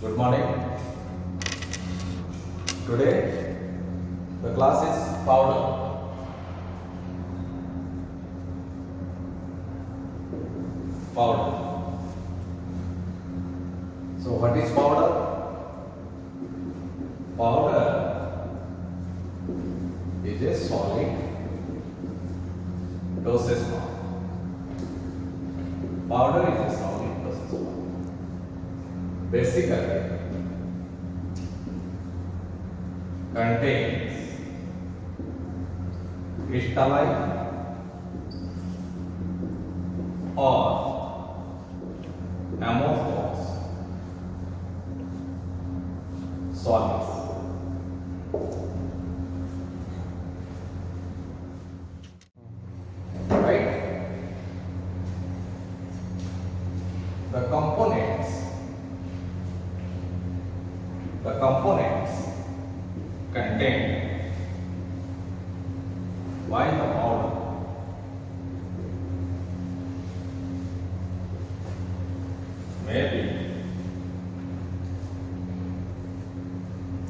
Good morning. Today the class is powder. Powder. So what is powder? Powder is a solid dosage form. Powder is a solid dosage form. Basically contains crystalline or amorphous solids. Right? The components contained by the powder may be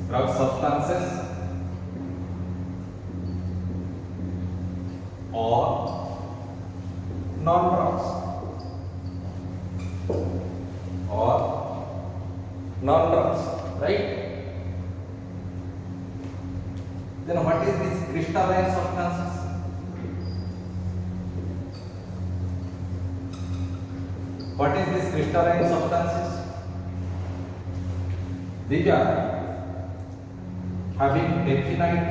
drug substances or non-drugs right? Then what is this crystalline substances? What is this crystalline substances? These are having definite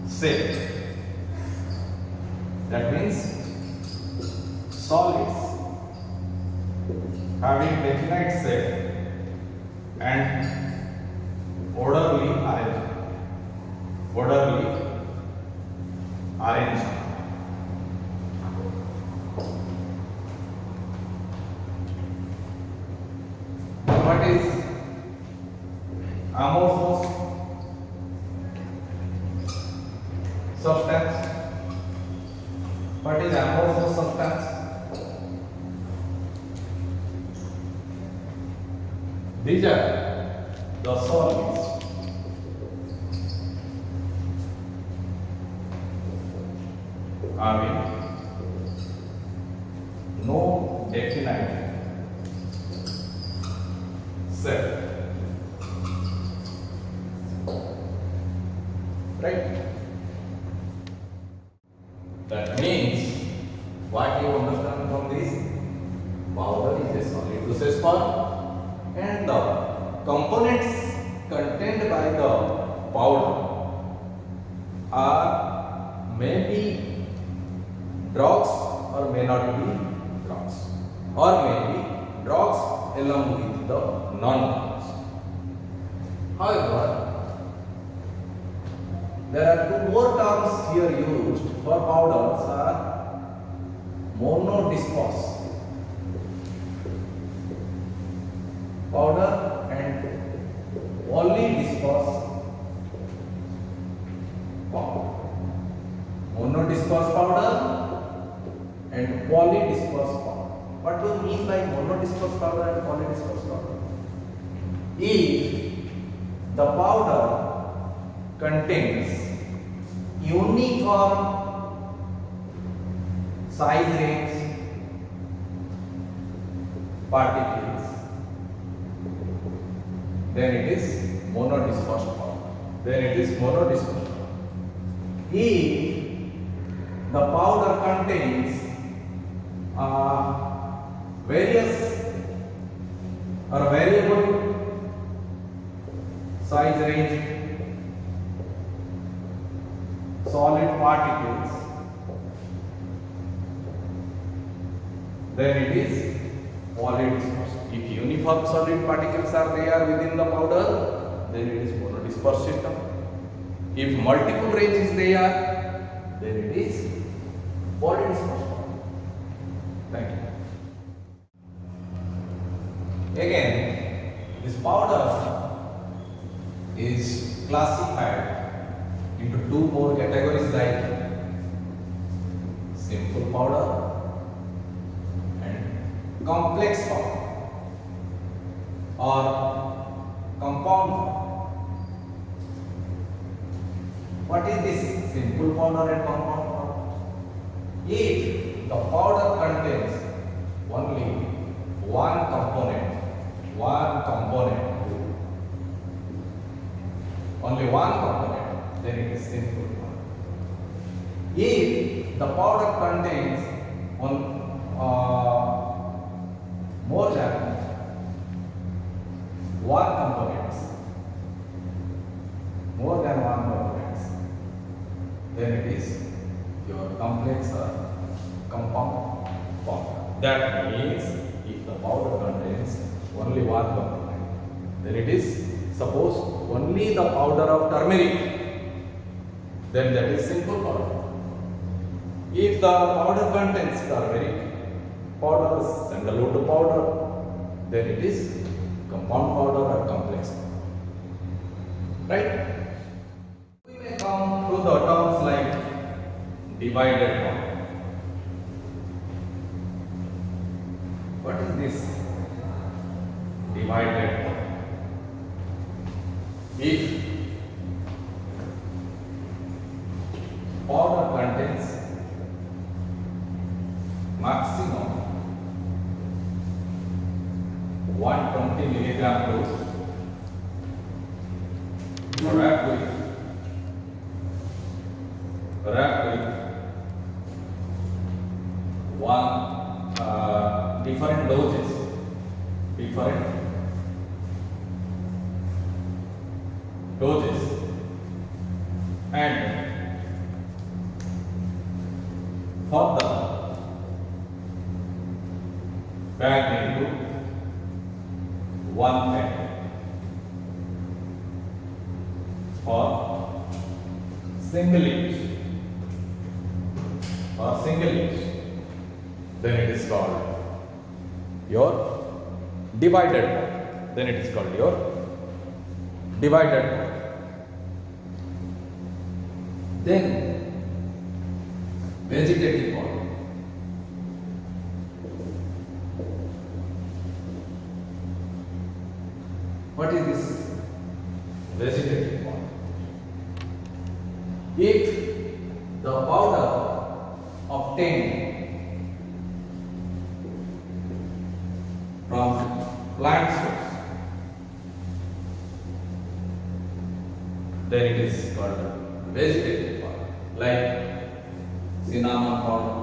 shape. That means solids having definite shape and orderly arrangement. What is amorphous substance? What is amorphous substance? These are the solids having no definite shape. Right? That means what you understand from this? Powder is a solid dosage form and the components contained by the powder are maybe drugs or may not be drugs, or maybe drugs along with the non-drugs. However, there are two more terms here used for powders are monodisperse powder and polydisperse powder. Monodisperse powder and polydisperse powder. What do you mean by monodisperse powder and polydisperse powder? If the powder contains uniform size range particles, then it is monodispersed powder. If the powder contains various or variable size range solid particles, then it is polydispersed. If uniform solid particles are there within the powder, then it is monodispersed system. If multiple range is there, then it is polydispersed. Thank you. Again, this powder is classified into two more categories like simple powder and complex powder. or compound form. What is this simple powder and compound form? If the powder contains only one component, then it is simple powder. If the powder contains more than one component, then it is your complex or compound powder. That means if the powder contains only one component, then it is, suppose only the powder of turmeric, then that is simple powder. If the powder contains turmeric powder, sandalwood powder, then it is compound powder or complex powder. Right? We may come through the terms like divided powder. What is this divided powder? If powder contains maximum 120 milligram dose, wrapped with one different doses, and further packed into one packet for single use, then it is called your divided powder. Then vegetative powder. What is this vegetative powder? If the powder obtained from plant source, then it is called vegetative powder, like cinnamon powder,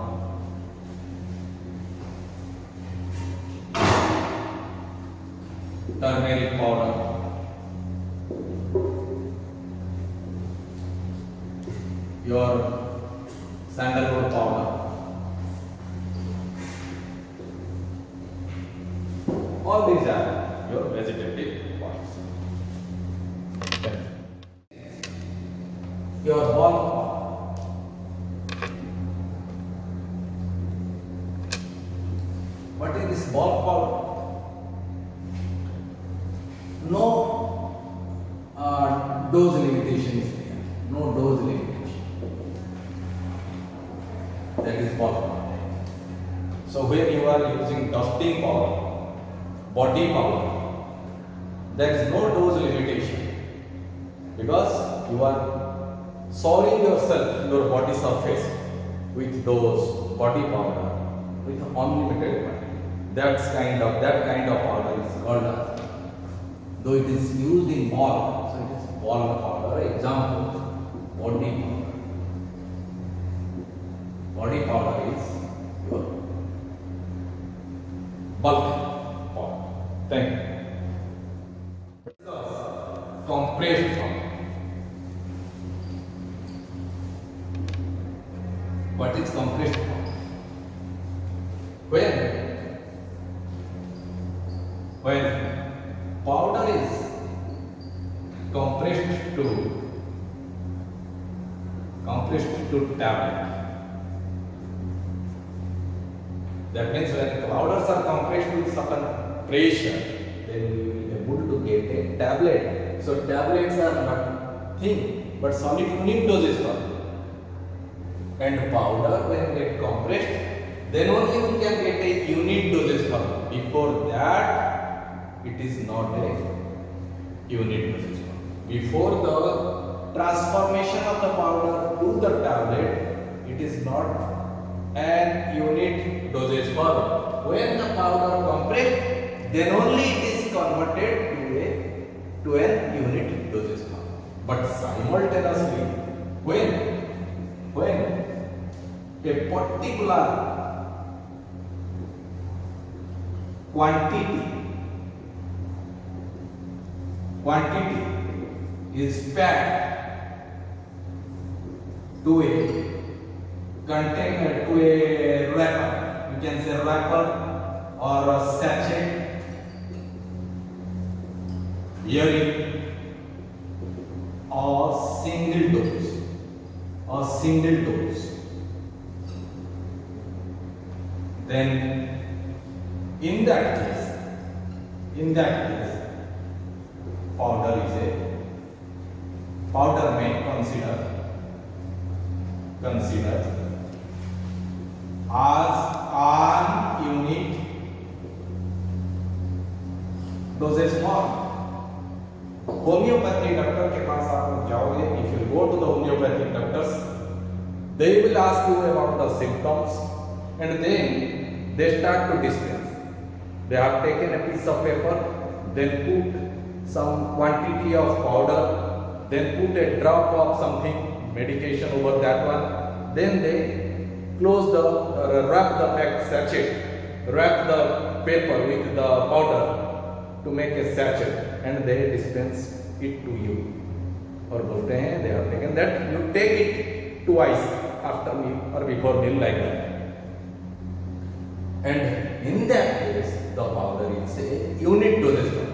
turmeric powder, your sandalwood powder. All these are your vegetative powders. Your bulk powder. What is this bulk powder? No dose limitation is there. No dose limitation. That is bulk powder. So when you are using dusting powder, body powder, there is no dose limitation, because you are souring yourself, your body surface with those body powder with unlimited quantity. That kind of powder is called, though it is used in bulk, so it is bulk powder. Example, body powder. Body powder is your bulk powder. Thank you. Compressed powder. What is compressed powder? When powder is compressed to tablet, that means when powders are compressed with certain pressure, then we will be able to get a tablet. So tablets are not thin, but solid unit doses for them. And powder, when get compressed, then only we can get a unit doses for them. Before that, it is not a unit dosage form. Before the transformation of the powder to the tablet, it is not an unit dosage form. When the powder compressed, then only it is converted to an unit dosage form. But simultaneously, when a particular quantity is packed to a container, to a wrapper, you can say wrapper or a sachet, herein a single dose, then in that case powder may consider as an unit dosage form. Homeopathy doctor के पास आप जाओगे, if you go to the homeopathic doctors, they will ask you about the symptoms and then they start to dispense. They have taken a piece of paper, then put some quantity of powder, then put a drop of something, medication over that one, then they close wrap the pack sachet, wrap the paper with the powder to make a sachet and they dispense it to you. और बोलते हैं they have taken that, you take it twice after meal or before meal like that. And in that case, the powder is a unit dosage form.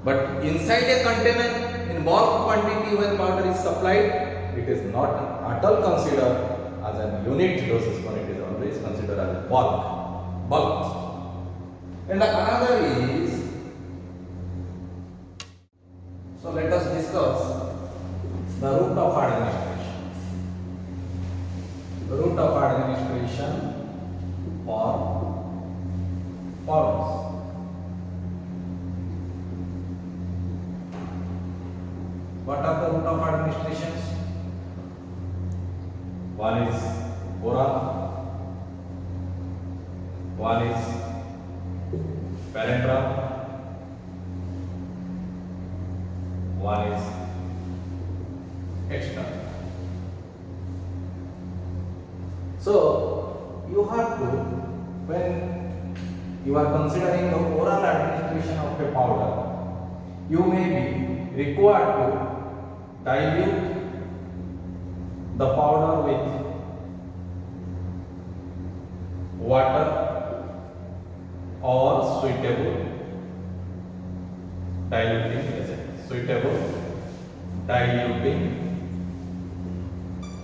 But inside a container, in bulk quantity when powder is supplied, it is not at all considered as a unit dosage form. It is always considered as a bulk. And another is, so let us discuss the route of administration. The route of administration for powders. What are the route of administrations? One is oral, one is parenteral, one is external. So you have to, when you are considering the oral administration of a powder, you may be required to dilute the powder with water or suitable diluting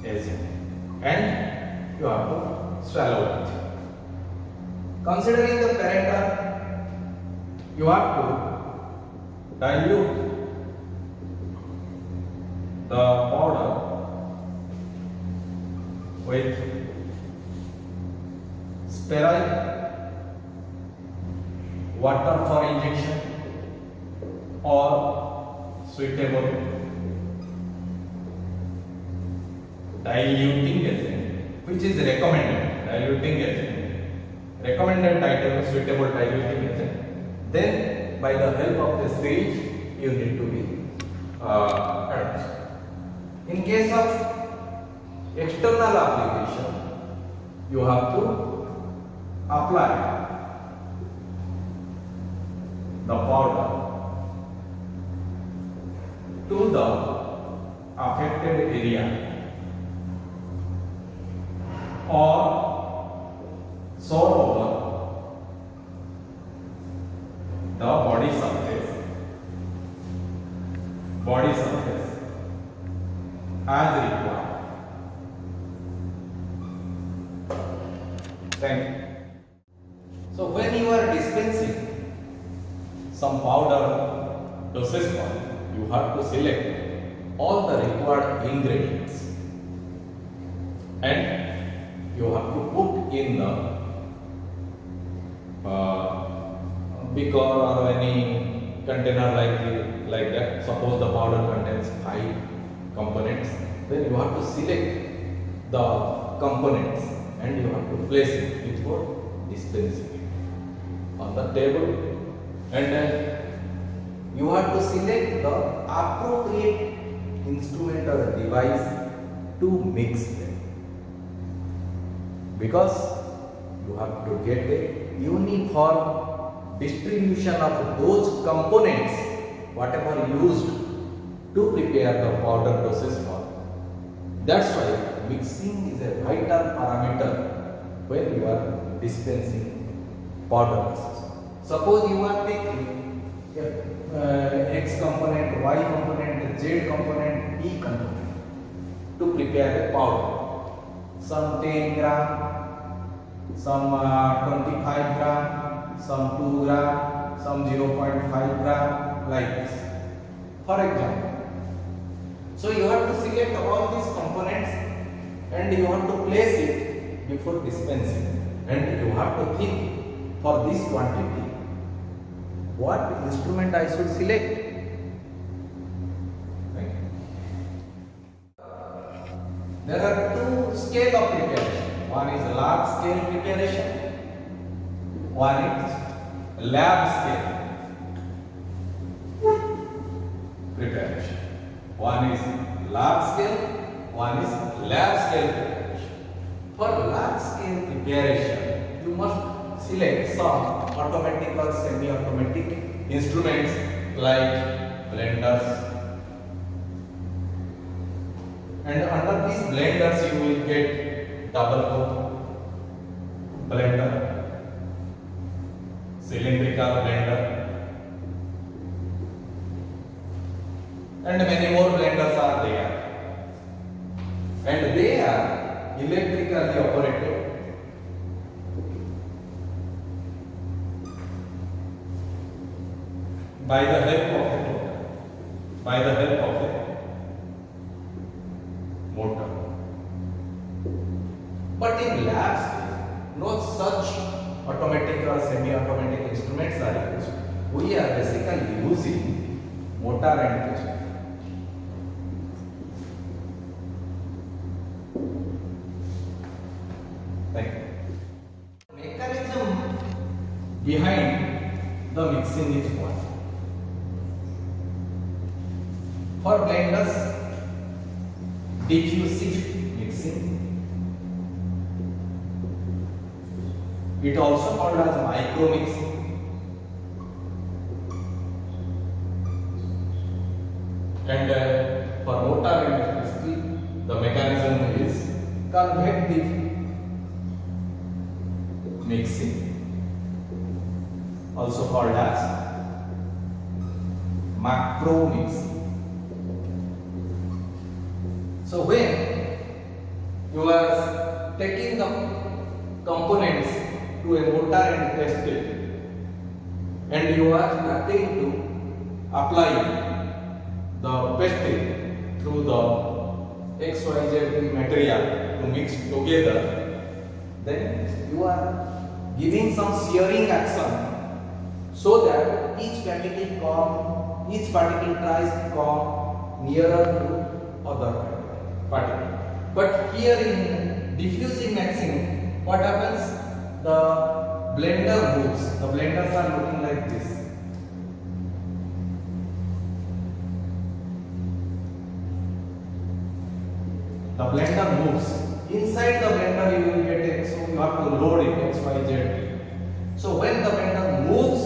agent. And you have to swallow it. Considering the parenteral, you have to dilute the powder with sterile water for injection or suitable diluting agent, which is recommended diluting agent, suitable diluting agent. Then by the help of the syringe you need to be administered. In case of external application, you have to apply the powder to the affected area or soar over the body surface as required. Thank you. So when you are dispensing some powder dosage form, you have to select all the required ingredients and you have to put in the beaker or any container like that. Suppose the powder contains 5 components, then you have to select the components and you have to place it before dispensing it on the table, and you have to select the appropriate instrument or device to mix them, because you have to get a uniform distribution of those components whatever used to prepare the powder process for. That's why mixing is a vital parameter when you are dispensing powder process. Suppose you are taking X component, Y component, Z component, E component to prepare a powder. Some 10 gram, some 25 gram, some 2 gram, some 0.5 gram, like this. For example, so you have to select all these components and you have to place it before dispensing, and you have to think for this quantity what instrument I should select. Right. There are 2 scales of preparation. One is large scale preparation, one is lab scale preparation. One is large scale, one is lab scale preparation. For large scale preparation, you must select some automatic or semi-automatic instruments like blenders, and under these blenders you will get double coke blender, cylindrical blender, and many more blenders are there, and they are electrically operated. By the help of a motor. But in labs, no such automatic or semi-automatic instruments are used. We are basically using motor and piston. Thank you. Mechanism behind the mixing is what? For blenders, diffusive mixing. It also called as micro mixing. And for motor and piston, the mechanism is convective mixing, also called as macro mixing. So when you are taking the components to a motor and piston, and you are starting to apply the piston through the XYZ material to mix together, then you are giving some shearing action so that each particle tries to come nearer to other particle. But here in diffusing mixing, what happens? The blender moves. The blenders are looking like this. The blender moves. Inside the blender you will get it, so you have to load it X, Y, Z. So when the blender moves,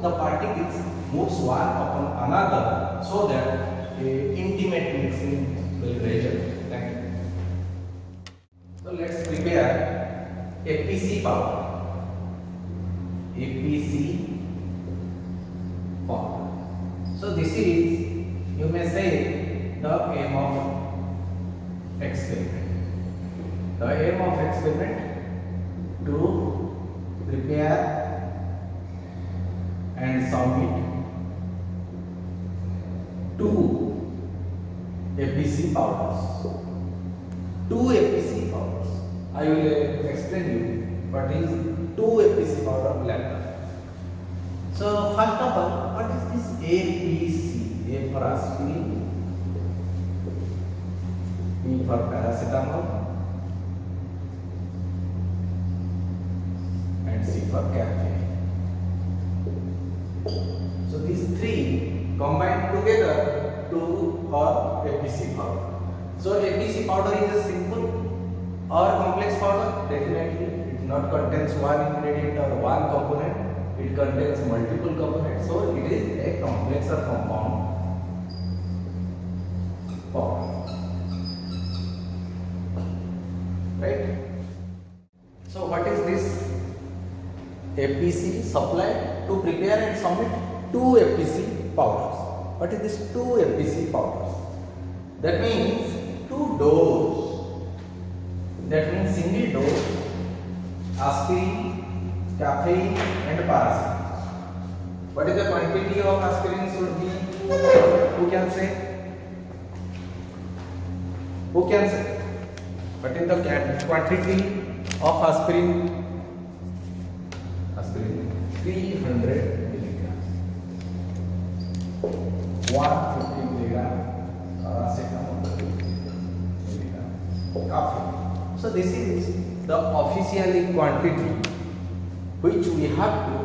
the particles moves one upon another, so that a intimate mixing will result. Thank you. So let's prepare APC powder. APC powder. So this is, you may say, the aim of experiment. The aim of experiment to prepare and submit 2 APC powders. 2 APC powders. I will explain you what is 2 APC powder blender. So first of all, what is this APC? A for aspirin, P for paracetamol, and C for caffeine. So these three combined together to form APC powder. So APC powder is a simple or complex powder? Definitely, it not contains one ingredient or one component. It contains multiple components. So it is a complex or compound powder. Right? So what is this? APC supplied to prepare and submit 2 APC powders. What is this 2 APC powders? That means 2 dose. That means single dose aspirin, caffeine and paracetamol. What is the quantity of aspirin should be? Who can say? Who can say? What is the quantity of aspirin? Aspirin 300 milligrams. 150 milligram paracetamol milligram caffeine. So this is the officially quantity which we have to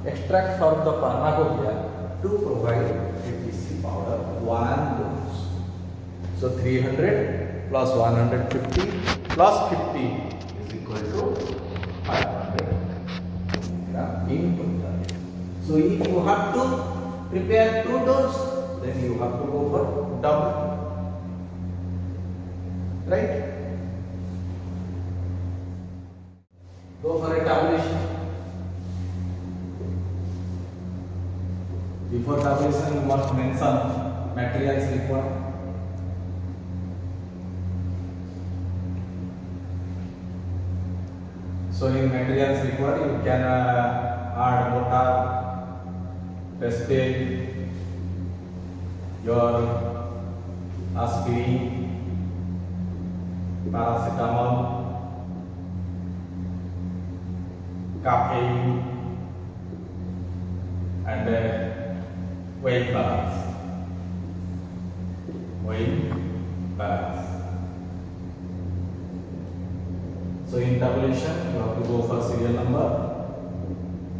extract from the pharmacopoeia to provide APC powder 1 dose. So 300 plus 150 plus 50 is equal to 500 milligram in total. So if you have to prepare 2 doses, then you have to go for double. Right? Go for a tabulation. Before tabulation, you must mention materials required. So in materials required, you can add mortar, pestle, your aspirin, paracetamol, caffeine, and weight balance. Weight balance. So in tabulation, you have to go for serial number,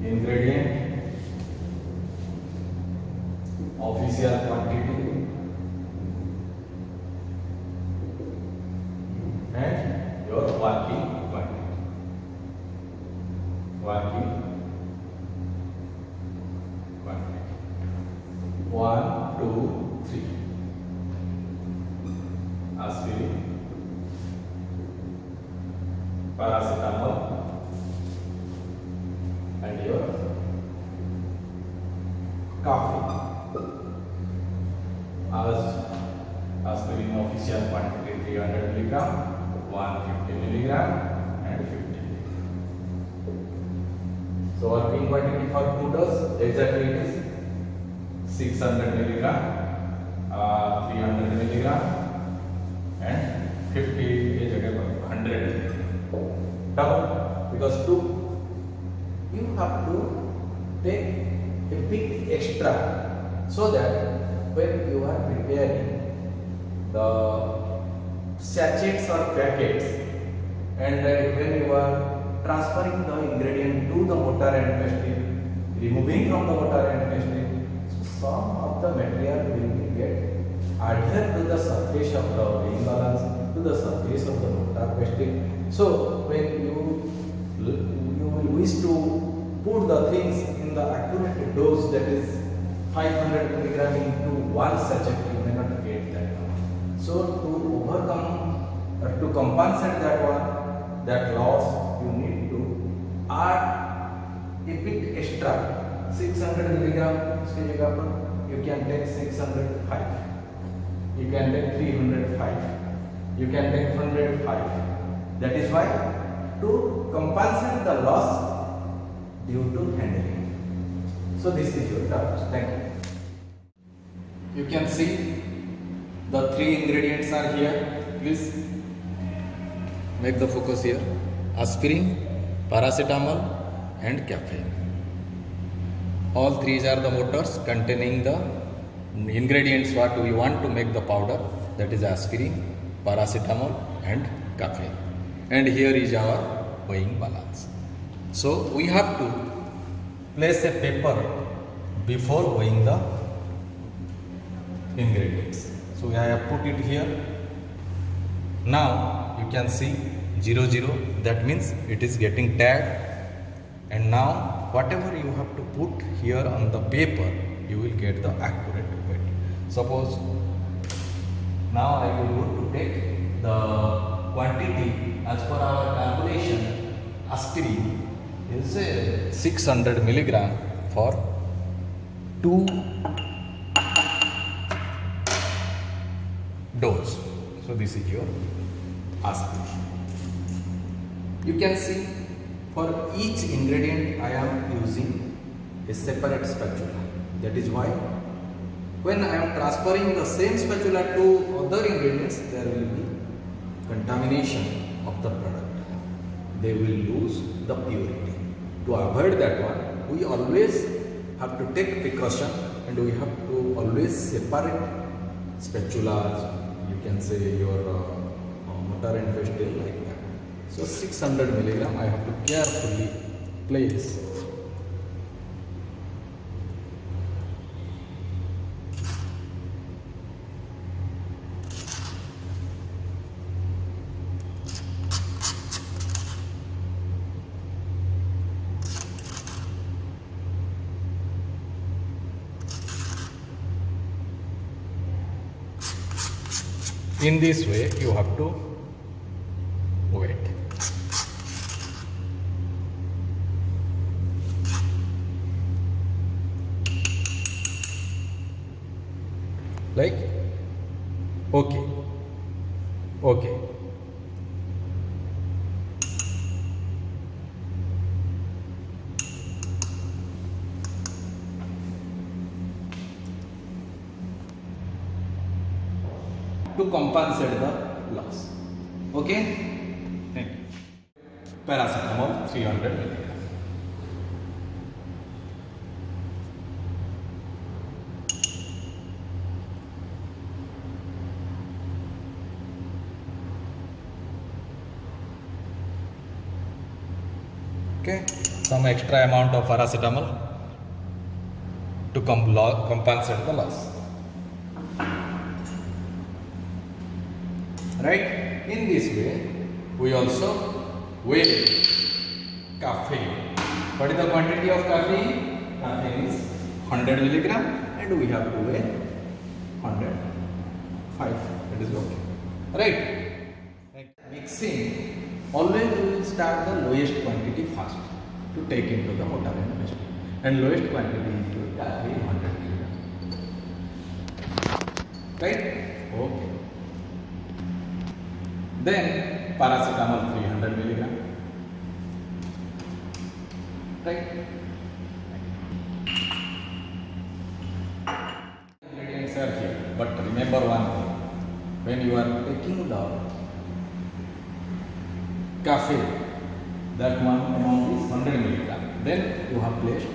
ingredient, official quantity, and your working quantity. Working quantity. 1, 2, 3. Aspirin, paracetamol, and your caffeine. Aspirin official quantity 300 milligram, 150 milligram, and 50. So working quantity for 2 doses exactly it is 600 milligram, 300 milligram, and 50 is 100. Double, because 2 you have to take a bit extra so that when you are preparing the sachets or packets and when you are transferring the ingredient to the mortar and pestle, removing from the mortar and pestle, some of the material will get adhered to the surface of the weighing balance, to the surface of the mortar pestle. So when you will wish to put the things in the accurate dose, that is 500 milligram into 1 sachet, you may not get that one. So to overcome or to compensate that loss, you need to add a bit extra. 600 milligram उसकी जगह पर you can take 605, you can take 305, you can take 105. That is why to compensate the loss due to handling. So this is your task. Thank you. You can see the 3 ingredients are here. Please make the focus here. Aspirin, paracetamol, and caffeine. All these are the motors containing the ingredients what we want to make the powder, that is aspirin, paracetamol and caffeine. And here is our weighing balance. So we have to place a paper before weighing the ingredients. So I have put it here. Now you can see 0 0, that means it is getting tagged. And now whatever you have to put here on the paper, you will get the accurate weight. Suppose now I will go to take the quantity as per our calculation. Aspirin is 600 milligram for 2 dose. So this is your aspirin. You can see for each ingredient I am using a separate spatula. That is why when I am transferring the same spatula to other ingredients, there will be contamination of the product. They will lose the purity. To avoid that one, we always have to take precaution, and we have to always separate spatulas. You can say your mortar and pestle like that. So 600 milligram I have to carefully place. In this way you have to wait. Like, okay. To compensate the loss. Okay? Thank you. Paracetamol 300 milligram. Okay, some extra amount of paracetamol to compensate the loss. Right? In this way, we also weigh caffeine. What is the quantity of caffeine? Caffeine is 100 milligram, and we have to weigh 105. That is okay. Right? Mixing, always we will start the lowest quantity first to take into the mortar and pestle. And lowest quantity is caffeine 100 milligram. Right? Okay. Then paracetamol 300 milligram. Right? Ingredients are here, but remember one thing: when you are taking the caffeine, that one amount is 100 milligram. Then you have placed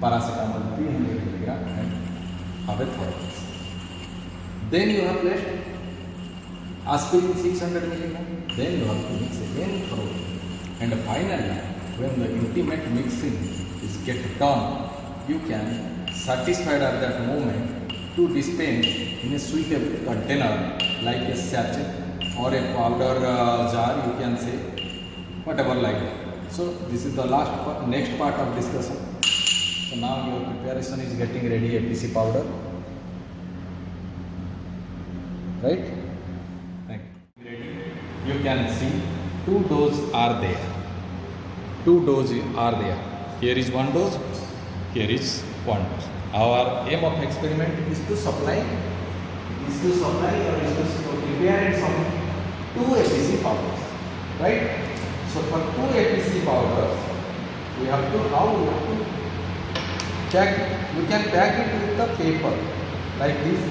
paracetamol 300 milligram and have a third. Then you have placed aspirin 600 milligram. Then you have to mix again thoroughly. And finally, when the intimate mixing is get done, you can satisfy at that moment to dispense in a suitable container like a sachet or a powder jar, you can say, whatever like that. So this is the next part of discussion. So now your preparation is getting ready, APC powder. Right? Thank you. You can see 2 doses are there. 2 doses are there. Here is 1 dose, here is 1 dose. Our aim of experiment is to supply or is to prepare some 2 APC powders. Right? So for 2 APC powders, we have to pack it. We can pack it with the paper like this.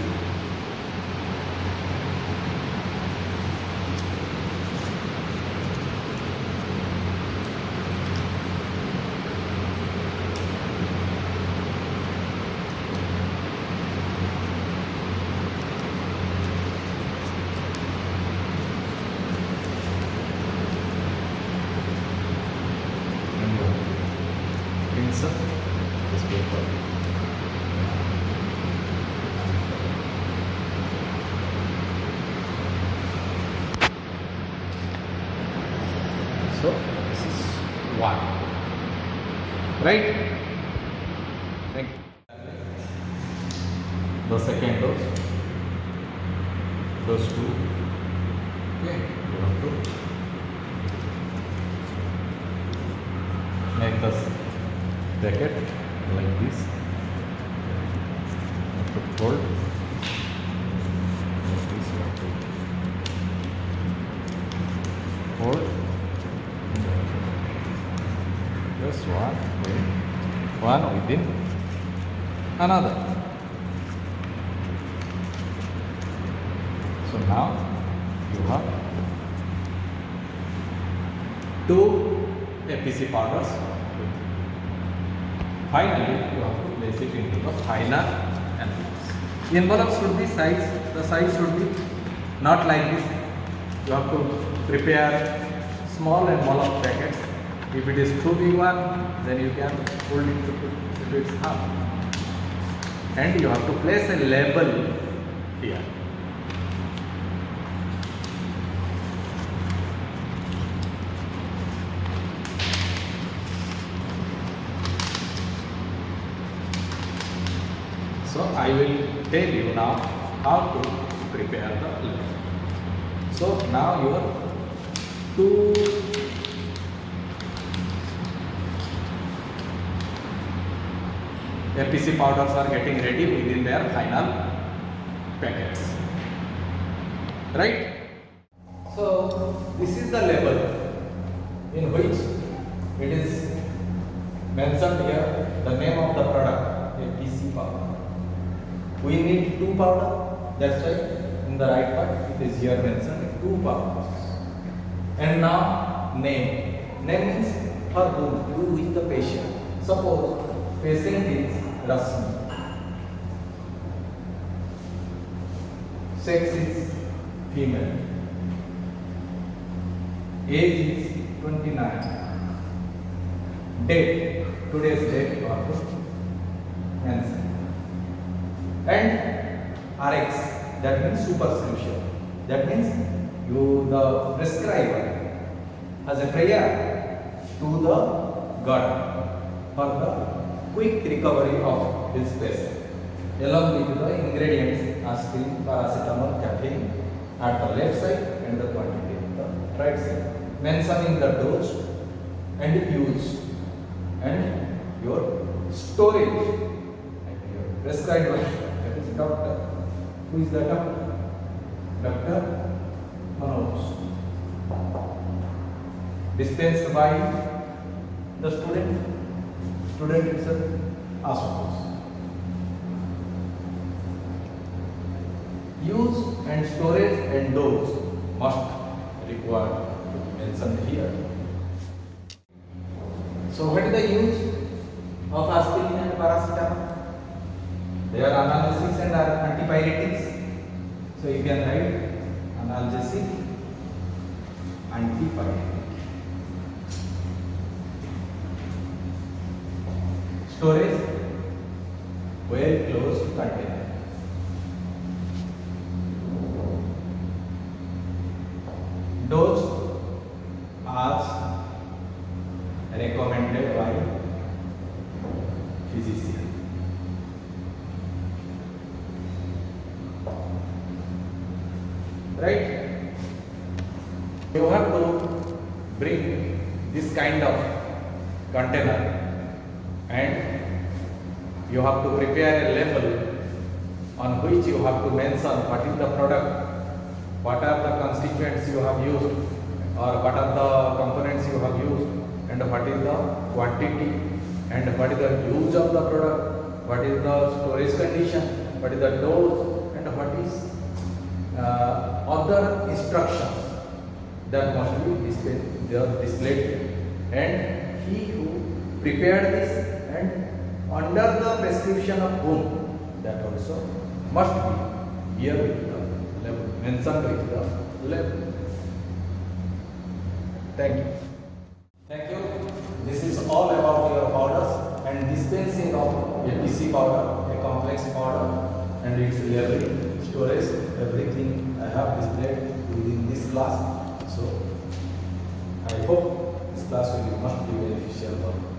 mention this paper. So this is one, right? Thank you. The second dose, dose 2. Okay, you have to make the bracket like this. You have to hold like this. You have to hold. Just one within another. So now you have 2 APC powders. Finally, you have to place it into the final envelopes. The envelope should be the size should be not like this. You have to prepare small envelope packets. If it is too big one, then you can fold it to its half. And you have to place a label here. So I will tell you now how to prepare the label. So now your 2 APC powders are getting ready within their final packets, right? So this is the label in which it is mentioned here the name of the product, APC powder. We need 2 powder, that's why in the right part it is here mentioned 2 powders. And now name means for who is the patient. Suppose patient is Rasmi, sex is female, age is 29, date, today's date you have to mention, and RX, that means superscription, that means the prescriber has a prayer to the God for the quick recovery of his patient, along with the ingredients aspirin, paracetamol, caffeine at the left side and the quantity on the right side, mentioning the dose and use and your storage and your prescribed one, that is doctor. Who is the doctor? Dr. Manoj. Dispensed by the student itself, Ashutosh. Use and storage and dose must required to be mentioned here. So what is the use of aspirin and paracetamol? They are analgesics and antipyretics. So you can write analgesic, antipyretic. Storage, well closed container. Dose as recommended by physician. Right? You have to bring this kind of container and you have to prepare a label on which you have to mention what is the product, what are the constituents you have used, or what are the components you have used, and what is the quantity, and what is the use of the product, what is the storage condition, what is the dose, and what is other instructions that must be displayed. And he who prepared this and under the prescription of whom, that also must be here with the label, mentioned with the label. Thank you. Thank you. This is all about your powders and and dispensing of a PC powder, a complex powder, and its labeling, storage, everything I have displayed within this class. So I hope this class will be must be beneficial for you.